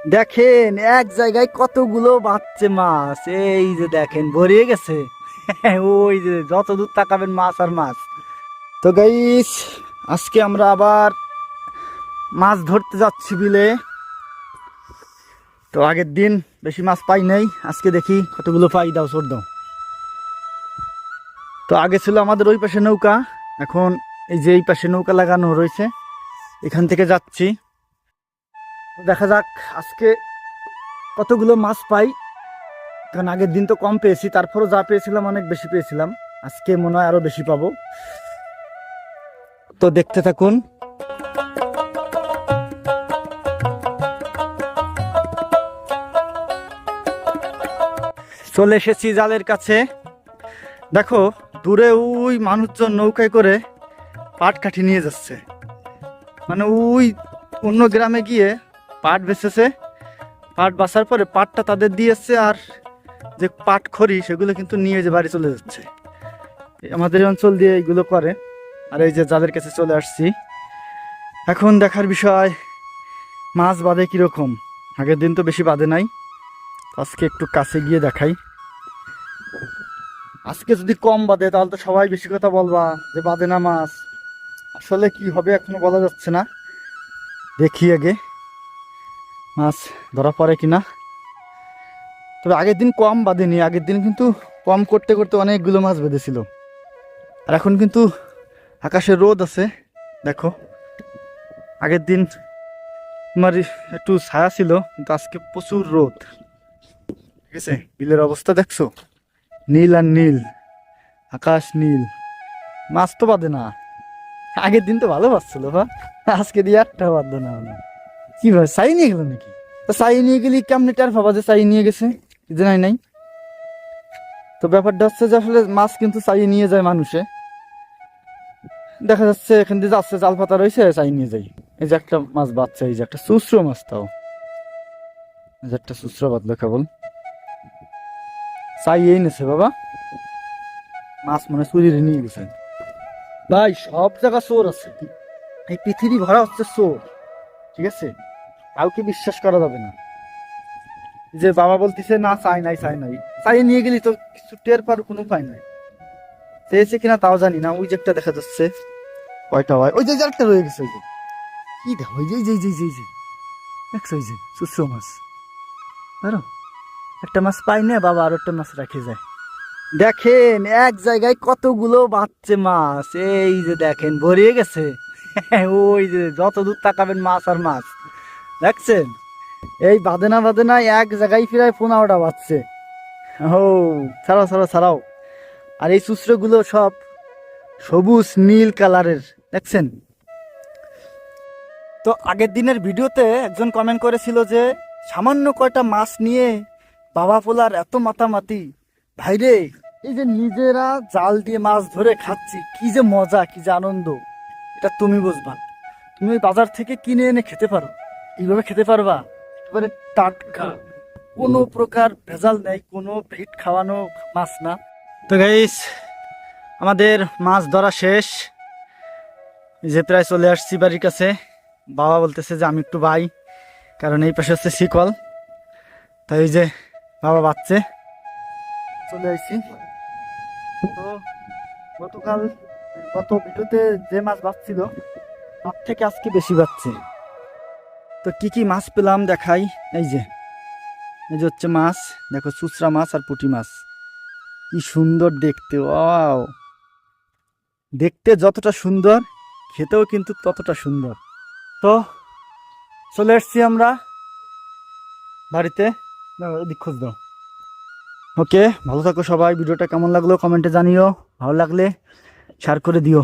দেখেন এক জায়গায় কতগুলো বাচ্চা মাছ, এই যে দেখেন ভরিয়ে গেছে। ওই যে যত দূর তাকাবেন মাছ আর মাছ। তো গাইস, আজকে আমরা আবার মাছ ধরতে যাচ্ছি বিলে। তো আগের দিন বেশি মাছ পাই নাই, আজকে দেখি কতগুলো পাই। দাও সর দাও। তো আগে ছিল আমাদের ওই পাশে নৌকা, এখন এই যে এই পাশে নৌকা লাগানো রয়েছে, এখান থেকে যাচ্ছি। দেখা যাক আজকে কতগুলো মাছ পাই। কারণ আগের দিন তো কম পেয়েছি, তারপরও যা পেয়েছিলাম অনেক বেশি পেয়েছিলাম। আজকে মনে হয় আরো বেশি পাবো। তো দেখতে থাকুন। চলে এসেছি জালের কাছে। দেখো দূরে ওই মানুষজন নৌকায় করে পাট কাঠি নিয়ে যাচ্ছে, মানে ওই অন্য গ্রামে গিয়ে পাট বেচেছে। পাট বাছার পরে পাটটা তাদের দিয়েছে, আর যে পাট খড়ি সেগুলো কিন্তু নিয়ে যে বাড়ি চলে যাচ্ছে। আমাদের অঞ্চল দিয়ে এইগুলো করে। আর এই যে যাদের কাছে চলে আসছি, এখন দেখার বিষয় মাছ বাঁধে কিরকম। আগের দিন তো বেশি বাঁধে নাই, আজকে একটু কাছে গিয়ে দেখাই। আজকে যদি কম বাঁধে তাহলে তো সবাই বেশি কথা বলবা যে বাঁধে না মাছ। আসলে কি হবে এখনো বলা যাচ্ছে না, দেখি আগে মাছ ধরা পড়ে কিনা। তবে আগের দিন কম বাঁধেনি, আগের দিন কিন্তু কম করতে করতে অনেকগুলো মাছ বেঁধেছিল। আর এখন কিন্তু আকাশে রোদ আছে, দেখো। আগের দিন তোমার একটু ছায়া ছিল, কিন্তু আজকে প্রচুর রোদ। ঠিক আছে, বিলের অবস্থা দেখছো, নীল আর নীল, আকাশ নীল। মাছ তো বাঁধে না। আগের দিন তো ভালো পাচ্ছিল, আজকে দিয়ে একটা বাঁধলো না। কি ভাই চাই নিয়ে গেল নাকি? তো চাই নিয়ে গেলি কেমনি টের পাবা যে চাই নিয়ে গেছে? জানাই নাই। তো ব্যাপারটা হচ্ছে যে আসলে মাছ কিন্তু চাই নিয়ে যায় মানুষে। দেখা যাচ্ছে এখান দিয়ে যাচ্ছে, জাল পাতা রয়েছে, চাই নিয়ে যাই। এই যে একটা মাছ বাচ্চা, এই যে একটা চুচরো মাছ, তাও এই যে একটা চুচরো বাঁধলো কেবল। চাই এই নেছে বাবা, মাছ মনে চুরি নিয়ে গেছে। ভাই সব জায়গা চোর আছে, এই পৃথিবী ভরা হচ্ছে চোর। ঠিক আছে, কাউকে বিশ্বাস করা যাবে না। যে বাবা বলতেছে না চাই নাই চাই নাই, চাই নিয়ে গেলি তো কিছু টের পার কোনো উপায় নাই। চেয়েছে কিনা তাও জানি না। ওই যে একটা দেখা যাচ্ছে, কয়টা হয়, ওই যে একটা রয়ে গেছে। ওই যে কি দেখো, ওই যে দেখছো, ওই যে চুচরো মাছ। আরো একটা মাছ পাই না, বাবা আর একটা মাছ রাখে যায়। দেখেন এক জায়গায় কতগুলো বাচ্চা মাছ, এই যে দেখেন ভরিয়ে গেছে। ওই যে যত দূর তাকাবেন মাছ আর মাছ, দেখছেন? এই বাঁধে না এক জায়গায় প্রায় 15টা বাচ্চে। ও ছাড়াও ছাড়াও ছাড়াও। আর এই চুচরো গুলো সব সবুজ নীল কালারের, দেখছেন? তো আগের দিনের ভিডিওতে একজন কমেন্ট করেছিল যে সামান্য কয়টা মাছ নিয়ে বাবা পোলার এত মাতামাতি। ভাইরে, এই যে নিজেরা জাল দিয়ে মাছ ধরে খাচ্ছি, কি যে মজা, কি যে আনন্দ, এটা তুমি বুঝবা। তুমি ওই বাজার থেকে কিনে এনে খেতে পারো, এইভাবে খেতে পারবা একেবারে টাটকা, কোনো প্রকার ভেজাল নেই, কোনো ভিট খাওয়ানো মাছ না। তো গাইস, আমাদের মাছ ধরা শেষ। এই যে প্রায় চলে আসছি বাড়ির কাছে। বাবা বলতেছে যে আমি একটু বাই, কারণ এই পাশে হচ্ছে শিকল। তাই এই যে বাবা বাচ্চে চলে আসছি। তো গত ভিডিওতে যে মাছ বাঁচছিল তার থেকে আজকে বেশি বাঁচছে। তো কি কি মাছ পেলাম দেখাই। এই যে হচ্ছে মাছ, দেখো চুচরা মাছ আর পুঁটি মাছ, কি সুন্দর দেখতে। ওয়াও, দেখতে যতটা সুন্দর খেতেও কিন্তু ততটা সুন্দর। তো চলে এসছি আমরা বাড়িতে। ওদিক খোঁজ দাও। ওকে, ভালো থাকো সবাই। ভিডিওটা কেমন লাগলো কমেন্টে জানিও, ভালো লাগলে শেয়ার করে দিও।